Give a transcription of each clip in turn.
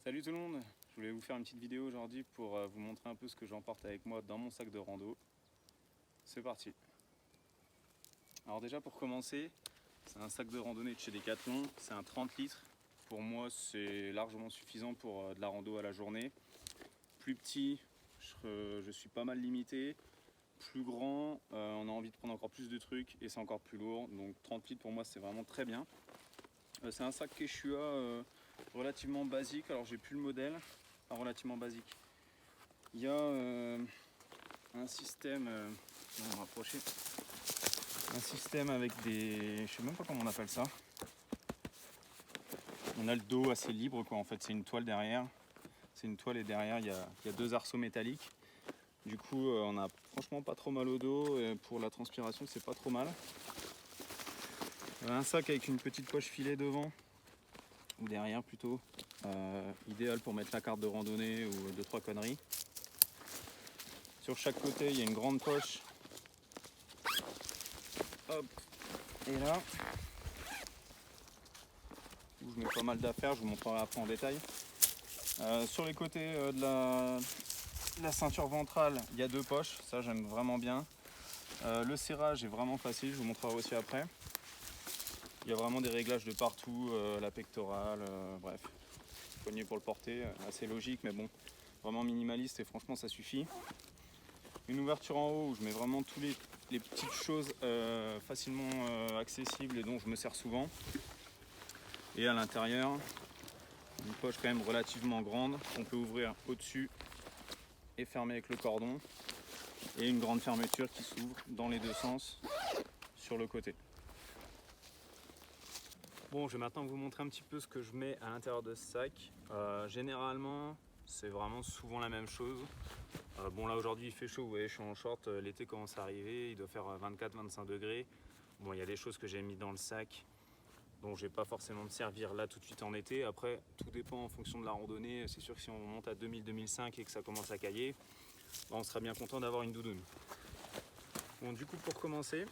Salut tout le monde, je voulais vous faire une petite vidéo aujourd'hui pour vous montrer un peu ce que j'emporte avec moi dans mon sac de rando. C'est parti. Alors déjà pour commencer, c'est un sac de randonnée de chez Decathlon, c'est un 30 litres. Pour moi c'est largement suffisant pour de la rando à la journée. Plus petit, je suis pas mal limité. Plus grand, on a envie de prendre encore plus de trucs et c'est encore plus lourd. Donc 30 litres pour moi c'est vraiment très bien. C'est un sac Quechua relativement basique, alors j'ai plus le modèle, relativement basique. Il y a un système, on va rapprocher, un système avec des, je sais même pas comment on appelle ça. On a le dos assez libre quoi, en fait c'est une toile derrière, c'est une toile et derrière il y a deux arceaux métalliques. Du coup on a franchement pas trop mal au dos et pour la transpiration c'est pas trop mal. Un sac avec une petite poche filet devant ou derrière plutôt, idéal pour mettre la carte de randonnée ou 2-3 conneries. Sur chaque côté il y a une grande poche. Hop. Et là où je mets pas mal d'affaires, je vous montrerai après en détail. Sur les côtés de la ceinture ventrale il y a deux poches, ça j'aime vraiment bien. Le serrage est vraiment facile, je vous montrerai aussi après. Il y a vraiment des réglages de partout, la pectorale, bref. Poignée pour le porter, assez logique mais bon, vraiment minimaliste et franchement ça suffit. Une ouverture en haut où je mets vraiment toutes les petites choses facilement accessibles et dont je me sers souvent. Et à l'intérieur, une poche quand même relativement grande qu'on peut ouvrir au-dessus et fermer avec le cordon. Et une grande fermeture qui s'ouvre dans les deux sens sur le côté. Bon, je vais maintenant vous montrer un petit peu ce que je mets à l'intérieur de ce sac. Généralement, c'est vraiment souvent la même chose. Bon là aujourd'hui il fait chaud, vous voyez je suis en short, l'été commence à arriver, il doit faire 24-25 degrés. Bon il y a des choses que j'ai mis dans le sac dont je vais pas forcément me servir là tout de suite en été. Après tout dépend en fonction de la randonnée, c'est sûr que si on monte à 2000-2005 et que ça commence à cailler, on sera bien content d'avoir une doudoune. Bon du coup pour commencer,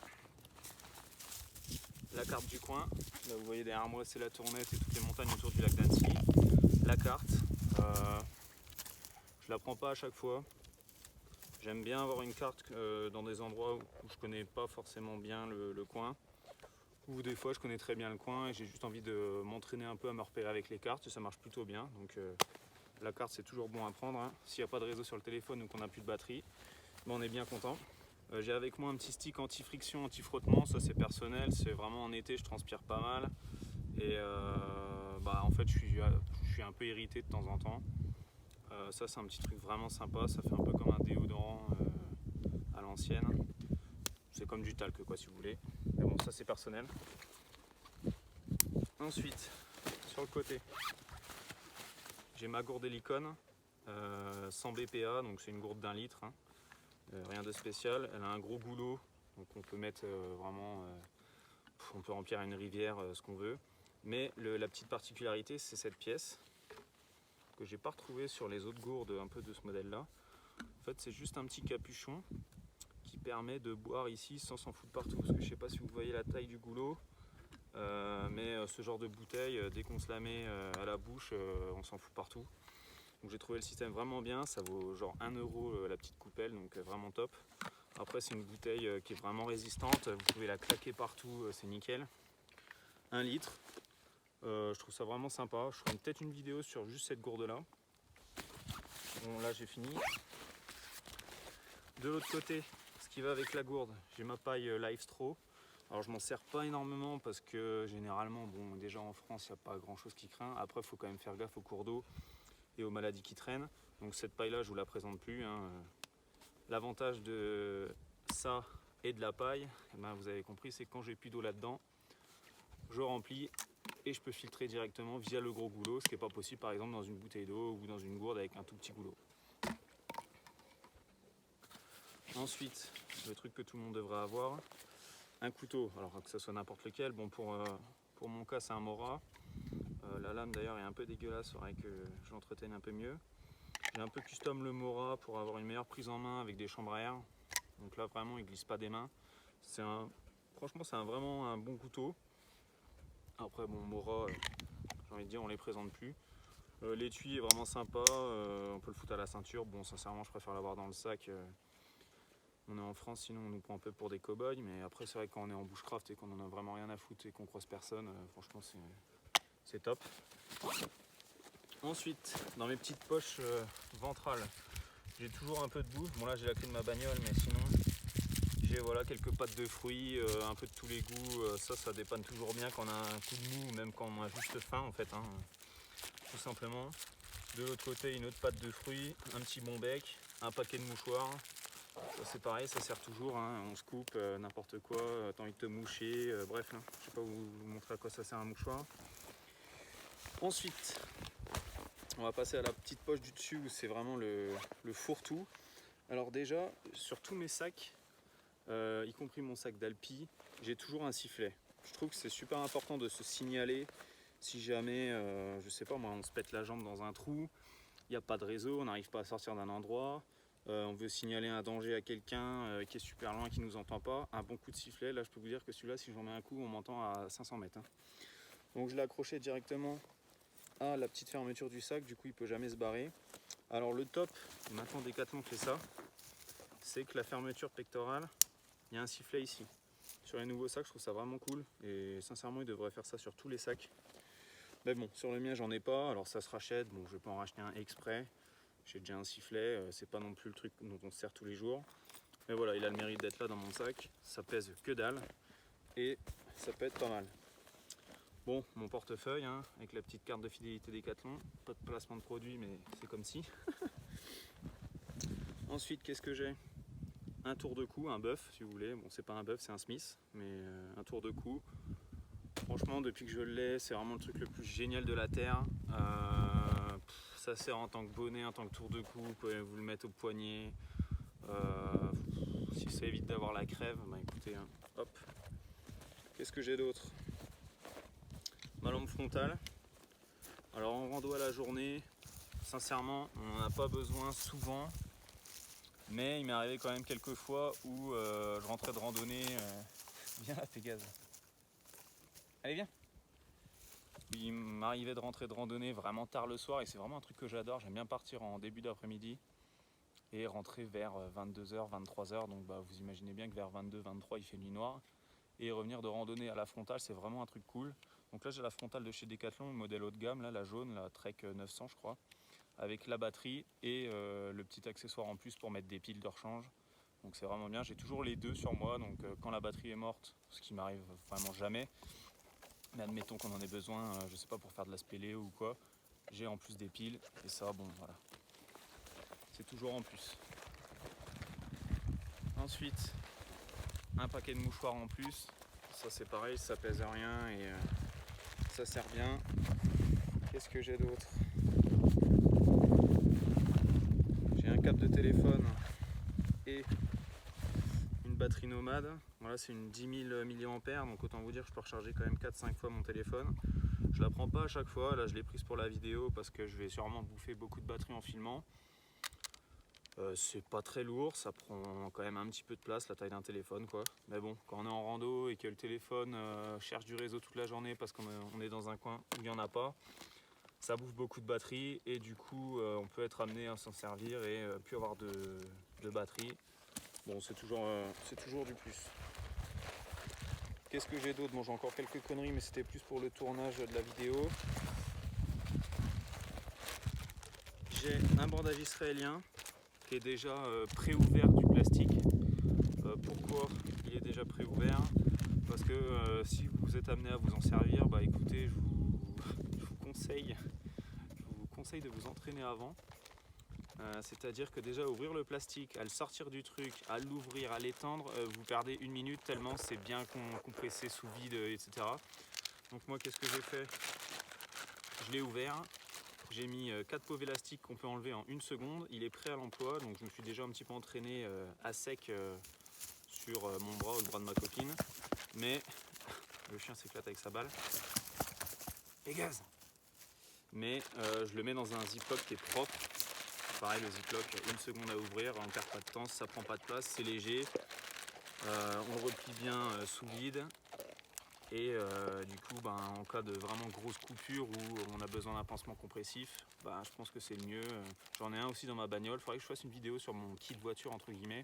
la carte du coin, là vous voyez derrière moi c'est la Tournette et toutes les montagnes autour du lac d'Annecy. La carte, je la prends pas à chaque fois. J'aime bien avoir une carte dans des endroits où je connais pas forcément bien le coin, ou des fois je connais très bien le coin et j'ai juste envie de m'entraîner un peu à me repérer avec les cartes et ça marche plutôt bien. Donc la carte c'est toujours bon à prendre, hein. S'il n'y a pas de réseau sur le téléphone ou qu'on n'a plus de batterie, ben, on est bien content. J'ai avec moi un petit stick anti-friction, anti-frottement, ça c'est personnel, c'est vraiment en été je transpire pas mal et en fait je suis un peu irrité de temps en temps. Ça c'est un petit truc vraiment sympa, ça fait un peu comme un déodorant à l'ancienne. C'est comme du talc quoi si vous voulez. Mais bon ça c'est personnel. Ensuite, sur le côté, j'ai ma gourde Helicon 100 BPA, donc c'est une gourde d'1 litre. Hein. Rien de spécial. Elle a un gros goulot, donc on peut mettre on peut remplir une rivière, ce qu'on veut. Mais la petite particularité c'est cette pièce que j'ai pas retrouvée sur les autres gourdes un peu de ce modèle là. En fait c'est juste un petit capuchon qui permet de boire ici sans s'en foutre partout, parce que je sais pas si vous voyez la taille du goulot, mais ce genre de bouteille, dès qu'on se la met à la bouche, on s'en fout partout. Donc j'ai trouvé le système vraiment bien, ça vaut genre 1 € la petite coupelle, donc vraiment top. Après c'est une bouteille qui est vraiment résistante, vous pouvez la claquer partout, c'est nickel. 1 litre, je trouve ça vraiment sympa, je ferai peut-être une vidéo sur juste cette gourde là. Bon là j'ai fini. De l'autre côté, ce qui va avec la gourde, j'ai ma paille Life Straw. Alors je m'en sers pas énormément parce que généralement, bon déjà en France il n'y a pas grand chose qui craint. Après il faut quand même faire gaffe aux cours d'eau et aux maladies qui traînent. Donc cette paille là je vous la présente plus, hein. L'avantage de ça et de la paille, eh ben, vous avez compris, c'est que quand j'ai plus d'eau là-dedans, je remplis et je peux filtrer directement via le gros goulot, ce qui n'est pas possible par exemple dans une bouteille d'eau ou dans une gourde avec un tout petit goulot. Ensuite, le truc que tout le monde devrait avoir, un couteau, alors que ce soit n'importe lequel. Bon, pour mon cas c'est un Mora. La lame d'ailleurs est un peu dégueulasse, il faudrait que je l'entretienne un peu mieux. J'ai un peu custom le Mora pour avoir une meilleure prise en main avec des chambres à air. Donc là vraiment il glisse pas des mains. Franchement c'est vraiment un bon couteau. Après bon Mora, j'ai envie de dire on les présente plus. L'étui est vraiment sympa, on peut le foutre à la ceinture. Bon, sincèrement, je préfère l'avoir dans le sac. On est en France, sinon on nous prend un peu pour des cow-boys. Mais après, c'est vrai que quand on est en bushcraft et qu'on en a vraiment rien à foutre et qu'on croise personne, franchement, c'est top. Ensuite, dans mes petites poches ventrales, j'ai toujours un peu de bouffe. Bon, là, j'ai la clé de ma bagnole, mais sinon, j'ai voilà, quelques pâtes de fruits, un peu de tous les goûts. Ça dépanne toujours bien quand on a un coup de mou, ou même quand on a juste faim, en fait, hein, tout simplement. De l'autre côté, une autre pâte de fruits, un petit bon bec, un paquet de mouchoirs. Ça, c'est pareil, ça sert toujours, hein. On se coupe n'importe quoi, t'as envie de te moucher, bref, hein. Je sais pas vous montrer à quoi ça sert un mouchoir. Ensuite, on va passer à la petite poche du dessus où c'est vraiment le fourre-tout. Alors déjà, sur tous mes sacs, y compris mon sac d'Alpi, j'ai toujours un sifflet. Je trouve que c'est super important de se signaler si jamais, je sais pas moi, on se pète la jambe dans un trou, il n'y a pas de réseau, on n'arrive pas à sortir d'un endroit, on veut signaler un danger à quelqu'un qui est super loin, qui ne nous entend pas. Un bon coup de sifflet, là je peux vous dire que celui-là, si j'en mets un coup, on m'entend à 500 mètres. Hein. Donc je l'ai accroché directement à la petite fermeture du sac, du coup il peut jamais se barrer. Alors le top, maintenant Decathlon fait ça, c'est que la fermeture pectorale, il y a un sifflet ici. Sur les nouveaux sacs, je trouve ça vraiment cool et sincèrement ils devraient faire ça sur tous les sacs. Mais bon, sur le mien j'en ai pas, alors ça se rachète, bon je vais pas en racheter un exprès. J'ai déjà un sifflet, c'est pas non plus le truc dont on se sert tous les jours. Mais voilà, il a le mérite d'être là dans mon sac, ça pèse que dalle et ça peut être pas mal. Bon, mon portefeuille, hein, avec la petite carte de fidélité Decathlon, pas de placement de produit, mais c'est comme si. Ensuite, qu'est-ce que j'ai? Un tour de cou, un bœuf, si vous voulez. Bon, c'est pas un bœuf, c'est un Smith, mais un tour de cou. Franchement, depuis que je l'ai, c'est vraiment le truc le plus génial de la Terre. Ça sert en tant que bonnet, en tant que tour de cou, vous pouvez vous le mettre au poignet. Si ça évite d'avoir la crève, bah écoutez, hein, hop. Qu'est-ce que j'ai d'autre? Ma lampe frontale. Alors en rando à la journée, sincèrement, on n'en a pas besoin souvent, mais il m'est arrivé quand même quelques fois où je rentrais de randonnée. Viens là, Pégase. Allez, viens. Il m'arrivait de rentrer de randonnée vraiment tard le soir et c'est vraiment un truc que j'adore. J'aime bien partir en début d'après-midi et rentrer vers 22h, 23h. Donc bah, vous imaginez bien que vers 22, 23, il fait nuit noire. Et revenir de randonnée à la frontale, c'est vraiment un truc cool. Donc là, j'ai la frontale de chez Decathlon, le modèle haut de gamme, là, la jaune, la Trek 900, je crois, avec la batterie et le petit accessoire en plus pour mettre des piles de rechange. Donc c'est vraiment bien. J'ai toujours les deux sur moi. Donc quand la batterie est morte, ce qui m'arrive vraiment jamais, mais admettons qu'on en ait besoin, je sais pas, pour faire de la spéléo ou quoi, j'ai en plus des piles et ça, bon, voilà. C'est toujours en plus. Ensuite, un paquet de mouchoirs en plus. Ça c'est pareil, ça pèse rien et ça sert bien. Qu'est-ce que j'ai d'autre? J'ai un câble de téléphone et une batterie nomade. Voilà, c'est une 10 000 mAh, donc autant vous dire que je peux recharger quand même 4-5 fois mon téléphone. Je la prends pas à chaque fois, là je l'ai prise pour la vidéo parce que je vais sûrement bouffer beaucoup de batterie en filmant. C'est pas très lourd, ça prend quand même un petit peu de place, la taille d'un téléphone quoi. Mais bon, quand on est en rando et que le téléphone cherche du réseau toute la journée parce qu'on est dans un coin où il n'y en a pas, ça bouffe beaucoup de batterie et du coup on peut être amené à s'en servir et plus avoir de batterie. Bon, c'est toujours du plus. Qu'est-ce que j'ai d'autre? Bon, j'ai encore quelques conneries, mais c'était plus pour le tournage de la vidéo. J'ai un bandage israélien qui est déjà pré-ouvert du plastique. Pourquoi il est déjà pré-ouvert? Parce que si vous êtes amené à vous en servir, bah écoutez, je vous conseille de vous entraîner avant. C'est-à-dire que déjà ouvrir le plastique, à le sortir du truc, à l'ouvrir, à l'étendre, vous perdez 1 minute tellement c'est bien compressé sous vide, etc. Donc moi qu'est-ce que j'ai fait? Je l'ai ouvert, j'ai mis 4 pauvres élastiques qu'on peut enlever en 1 seconde, il est prêt à l'emploi, donc je me suis déjà un petit peu entraîné à sec sur mon bras ou le bras de ma copine, mais le chien s'éclate avec sa balle. Et gaz! Mais je le mets dans un ziploc qui est propre. Pareil, le ziploc, 1 seconde à ouvrir, on perd pas de temps, ça prend pas de place, c'est léger. On le replie bien sous vide. Et du coup, en cas de vraiment grosse coupure où on a besoin d'un pansement compressif, je pense que c'est le mieux. J'en ai un aussi dans ma bagnole, il faudrait que je fasse une vidéo sur mon kit voiture entre guillemets.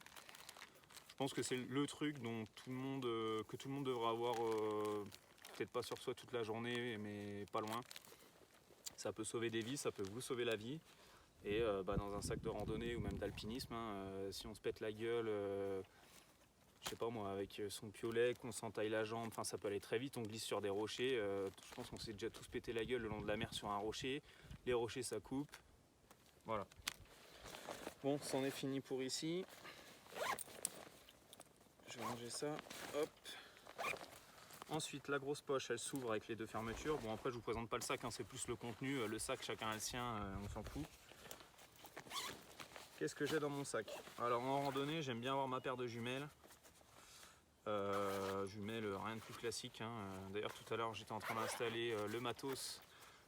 Je pense que c'est le truc dont que tout le monde devrait avoir, peut-être pas sur soi toute la journée, mais pas loin. Ça peut sauver des vies, ça peut vous sauver la vie. Et dans un sac de randonnée ou même d'alpinisme, si on se pète la gueule, je sais pas moi, avec son piolet, qu'on s'entaille la jambe, ça peut aller très vite, on glisse sur des rochers. Je pense qu'on s'est déjà tous pété la gueule le long de la mer sur un rocher. Les rochers ça coupe. Voilà. Bon, c'en est fini pour ici. Je vais ranger ça. Hop. Ensuite, la grosse poche, elle s'ouvre avec les deux fermetures. Bon, après, je vous présente pas le sac, c'est plus le contenu. Le sac, chacun a le sien, on s'en fout. Qu'est-ce que j'ai dans mon sac? Alors, en randonnée, j'aime bien avoir ma paire de jumelles. Jumelles, rien de plus classique. D'ailleurs, tout à l'heure, j'étais en train d'installer le matos.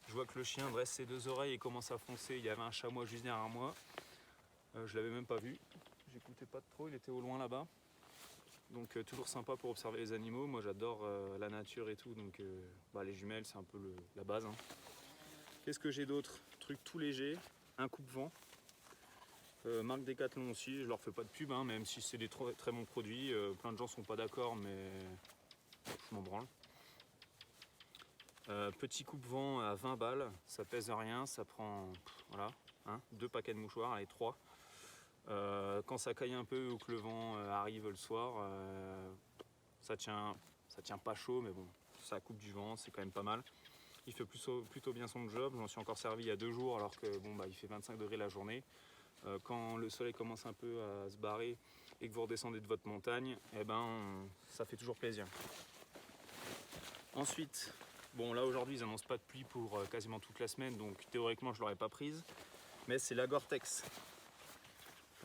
Je vois que le chien dresse ses deux oreilles et commence à foncer. Il y avait un chamois juste derrière moi. Je l'avais même pas vu. J'écoutais pas trop, il était au loin là-bas. Donc toujours sympa pour observer les animaux. Moi j'adore la nature et tout, donc les jumelles c'est un peu la base. Qu'est-ce que j'ai d'autre? Truc tout léger, un coupe-vent. Marque Decathlon aussi, je leur fais pas de pub, même si c'est des très bons produits. Plein de gens sont pas d'accord, mais je m'en branle. Petit coupe-vent à 20 balles, ça pèse rien, ça prend voilà, 2 paquets de mouchoirs, allez 3. Quand ça caille un peu ou que le vent arrive le soir, ça tient pas chaud, mais bon, ça coupe du vent, c'est quand même pas mal. Il fait plutôt bien son job. J'en suis encore servi il y a 2 jours alors que il fait 25 degrés la journée. Quand le soleil commence un peu à se barrer et que vous redescendez de votre montagne, ça fait toujours plaisir. Ensuite, là aujourd'hui ils annoncent pas de pluie pour quasiment toute la semaine, donc théoriquement je l'aurais pas prise, mais c'est la Gore-Tex.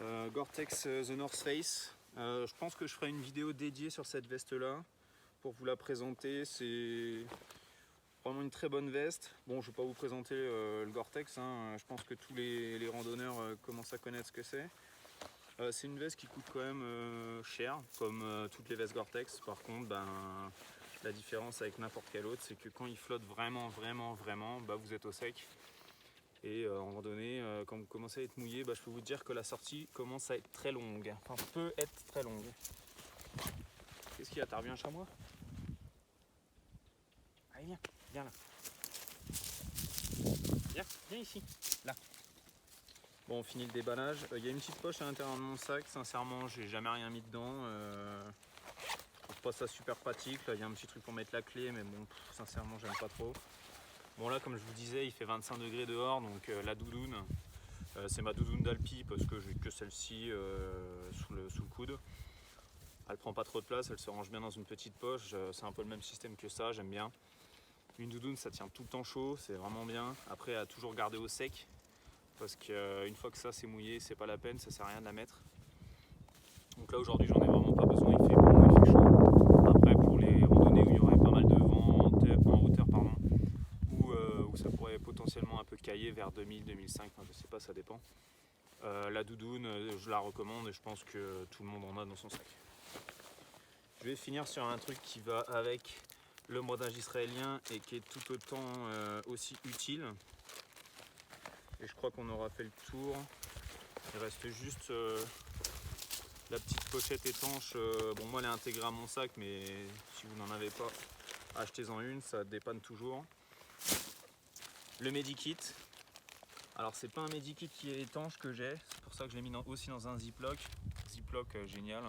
Gore-Tex The North Face. Je pense que je ferai une vidéo dédiée sur cette veste là pour vous la présenter. C'est vraiment une très bonne veste. Bon, je vais pas vous présenter le Gore-Tex, je pense que tous les randonneurs commencent à connaître ce que c'est. C'est une veste qui coûte quand même cher, comme toutes les vestes Gore-Tex. Par contre, la différence avec n'importe quelle autre, c'est que quand il flotte vraiment, vous êtes au sec. Et en randonnée, quand vous commencez à être mouillé, je peux vous dire que la sortie commence à être très longue. Enfin, peut être très longue. Qu'est-ce qu'il y a? T'as revu un chamois? Allez, viens là. Viens ici, là. Bon, on finit le déballage. Il y a une petite poche à l'intérieur de mon sac. Sincèrement, j'ai jamais rien mis dedans. Je trouve pas ça super pratique. Là, il y a un petit truc pour mettre la clé, mais bon, sincèrement, j'aime pas trop. Bon, là, comme je vous disais, il fait 25 degrés dehors, donc la doudoune, c'est ma doudoune d'Alpi parce que j'ai que celle-ci sous le coude. Elle prend pas trop de place, elle se range bien dans une petite poche. C'est un peu le même système que ça, j'aime bien. Une doudoune, ça tient tout le temps chaud, c'est vraiment bien. Après, à toujours garder au sec, parce qu'une fois que ça c'est mouillé, c'est pas la peine, ça sert à rien de la mettre. Donc là aujourd'hui j'en ai vraiment pas besoin, il fait bon, il fait chaud. Après pour les randonnées où il y aurait pas mal de vent en hauteur, où ça pourrait potentiellement un peu cailler vers 2000, 2005, je sais pas, ça dépend. La doudoune, je la recommande et je pense que tout le monde en a dans son sac. Je vais finir sur un truc qui va avec le brodage israélien et qui est tout autant aussi utile. Et je crois qu'on aura fait le tour. Il reste juste la petite pochette étanche. Moi elle est intégrée à mon sac, mais si vous n'en avez pas, achetez-en une, ça dépanne toujours. Le Medikit. Alors c'est pas un Medikit qui est étanche que j'ai, c'est pour ça que je l'ai mis aussi dans un Ziploc. Ziploc génial,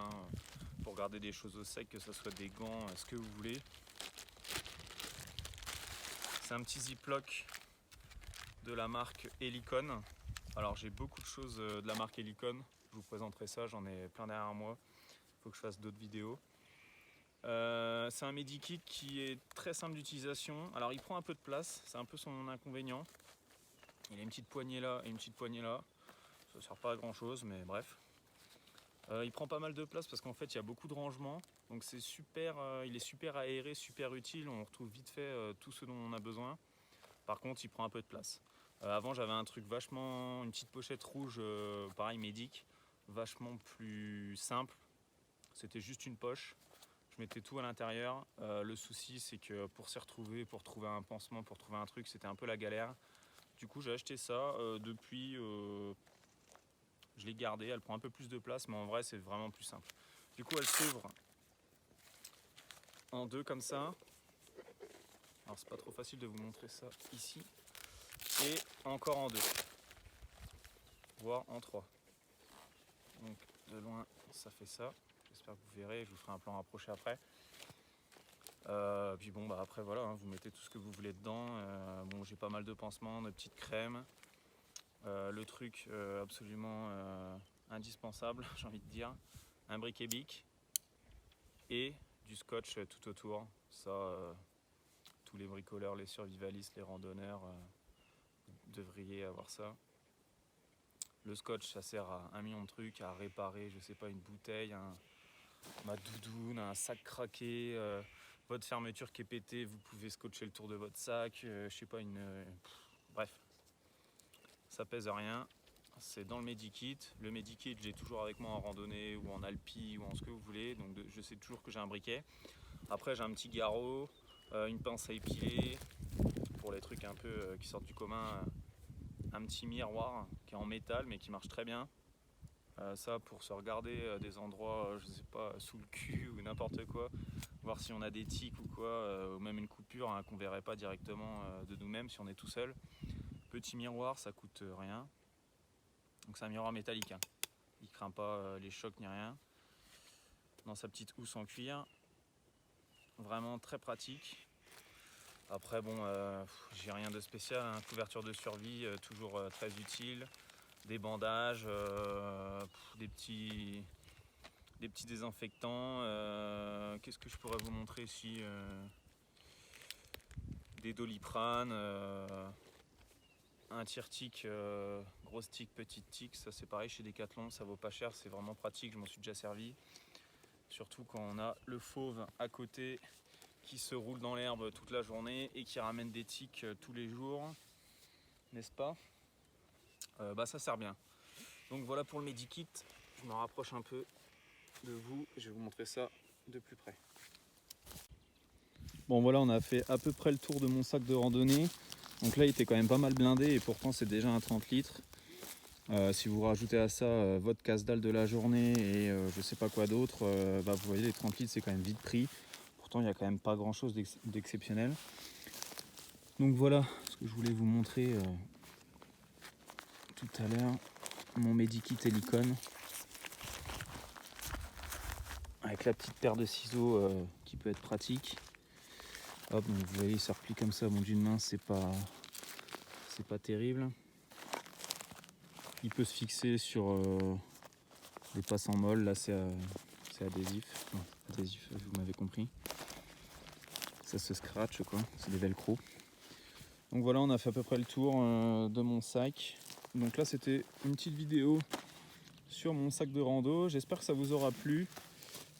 pour garder des choses au sec, que ce soit des gants, ce que vous voulez. C'est un petit Ziploc de la marque Helicon. Alors j'ai beaucoup de choses de la marque Helicon, je vous présenterai ça, j'en ai plein derrière moi. Il faut que je fasse d'autres vidéos. C'est un Medikit qui est très simple d'utilisation. Alors il prend un peu de place, c'est un peu son inconvénient. Il a une petite poignée là et une petite poignée là. Ça sert pas à grand chose, mais bref. Il prend pas mal de place parce qu'en fait il y a beaucoup de rangements. Donc c'est super, il est super aéré, super utile. On retrouve vite fait tout ce dont on a besoin. Par contre il prend un peu de place. Avant j'avais un truc une petite pochette rouge, pareil Medic, vachement plus simple. C'était juste une poche. Je mettais tout à l'intérieur. Le souci, c'est que pour s'y retrouver, pour trouver un pansement, pour trouver un truc, c'était un peu la galère. Du coup, j'ai acheté ça. Depuis, je l'ai gardée. Elle prend un peu plus de place, mais en vrai, c'est vraiment plus simple. Du coup, elle s'ouvre en deux comme ça. Alors, c'est pas trop facile de vous montrer ça ici. Et encore en deux, voire en trois. Donc, de loin, ça fait ça. J'espère que vous verrez. Je vous ferai un plan rapproché après. Puis bon, bah après voilà, hein, vous mettez tout ce que vous voulez dedans. Bon, j'ai pas mal de pansements, de petites crèmes. Le truc absolument indispensable, j'ai envie de dire, un briquet-bic et du scotch tout autour. Ça, tous les bricoleurs, les survivalistes, les randonneurs devriez avoir ça. Le scotch, ça sert à un million de trucs, à réparer, je sais pas, une bouteille, ma doudoune, un sac craqué, votre fermeture qui est pétée, vous pouvez scotcher le tour de votre sac, je sais pas, bref, ça pèse rien. C'est dans le Medikit. Le Medikit, j'ai toujours avec moi en randonnée ou en alpi ou en ce que vous voulez, donc je sais toujours que j'ai un briquet. Après, j'ai un petit garrot, une pince à épiler pour les trucs un peu qui sortent du commun, un petit miroir qui est en métal mais qui marche très bien. Ça pour se regarder des endroits, je sais pas, sous le cul ou n'importe quoi, voir si on a des tiques ou quoi, ou même une coupure hein, qu'on verrait pas directement de nous-mêmes si on est tout seul. Petit miroir, ça coûte rien. Donc c'est un miroir métallique, hein. Il craint pas les chocs ni rien. Dans sa petite housse en cuir, vraiment très pratique. Après bon, j'ai rien de spécial, hein. Couverture de survie, toujours très utile. Des bandages, des petits désinfectants. Qu'est-ce que je pourrais vous montrer ici? Des Doliprane, un tire-tic, grosse tic, petite tic. Ça c'est pareil chez Decathlon, ça vaut pas cher, c'est vraiment pratique, je m'en suis déjà servi. Surtout quand on a le fauve à côté qui se roule dans l'herbe toute la journée et qui ramène des tiques tous les jours, n'est-ce pas? Bah ça sert bien. Donc voilà pour le Medikit, je me rapproche un peu de vous, je vais vous montrer ça de plus près. Bon voilà, on a fait à peu près le tour de mon sac de randonnée. Donc là il était quand même pas mal blindé et pourtant c'est déjà un 30 litres. Si vous rajoutez à ça votre casse-dalle de la journée et je sais pas quoi d'autre, bah, vous voyez les 30 litres c'est quand même vite pris. Pourtant il n'y a quand même pas grand chose d'exceptionnel. Donc voilà ce que je voulais vous montrer tout à l'heure. Mon Medikit Helicon. Avec la petite paire de ciseaux qui peut être pratique. Hop, donc vous voyez il se replie comme ça, bon d'une main c'est pas terrible. Il peut se fixer sur les passes en molle, là c'est adhésif. Non, adhésif, vous m'avez compris. Ça se scratch quoi, c'est des velcro. Donc voilà, on a fait à peu près le tour de mon sac. Donc là c'était une petite vidéo sur mon sac de rando. J'espère que ça vous aura plu.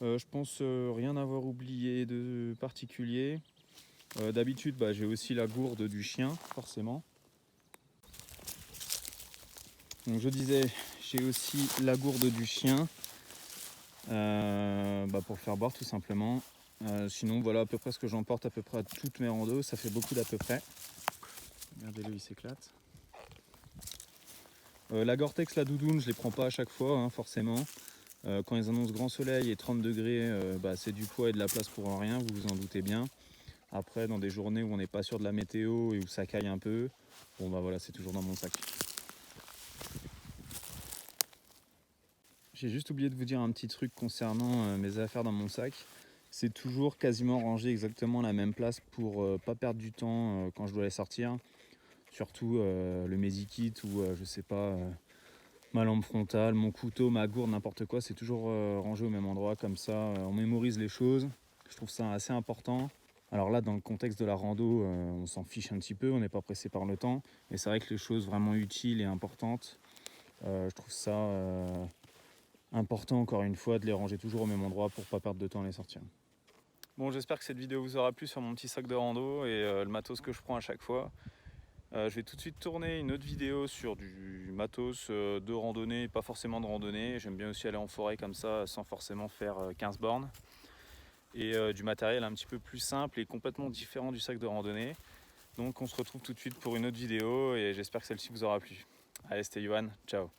Je pense rien avoir oublié de particulier. D'habitude j'ai aussi la gourde du chien, forcément. Donc je disais, j'ai aussi la gourde du chien pour le faire boire tout simplement. Sinon voilà à peu près ce que j'emporte à peu près à toutes mes randos, ça fait beaucoup d'à peu près. Regardez-le, il s'éclate. La Gore-Tex, la doudoune, je les prends pas à chaque fois, hein, forcément. Quand ils annoncent grand soleil et 30 degrés, c'est du poids et de la place pour rien, vous vous en doutez bien. Après, dans des journées où on n'est pas sûr de la météo et où ça caille un peu, bon voilà, c'est toujours dans mon sac. J'ai juste oublié de vous dire un petit truc concernant mes affaires dans mon sac. C'est toujours quasiment rangé exactement à la même place pour pas perdre du temps quand je dois les sortir. Surtout le Medikit ou je sais pas, ma lampe frontale, mon couteau, ma gourde, n'importe quoi, c'est toujours rangé au même endroit, comme ça on mémorise les choses. Je trouve ça assez important. Alors là, dans le contexte de la rando, on s'en fiche un petit peu, on n'est pas pressé par le temps. Mais c'est vrai que les choses vraiment utiles et importantes, je trouve ça important encore une fois de les ranger toujours au même endroit pour pas perdre de temps à les sortir. Bon, j'espère que cette vidéo vous aura plu sur mon petit sac de rando et le matos que je prends à chaque fois. Je vais tout de suite tourner une autre vidéo sur du matos de randonnée, pas forcément de randonnée. J'aime bien aussi aller en forêt comme ça sans forcément faire 15 bornes. et du matériel un petit peu plus simple et complètement différent du sac de randonnée. Donc on se retrouve tout de suite pour une autre vidéo et j'espère que celle-ci vous aura plu. Allez, c'était Yohan, ciao.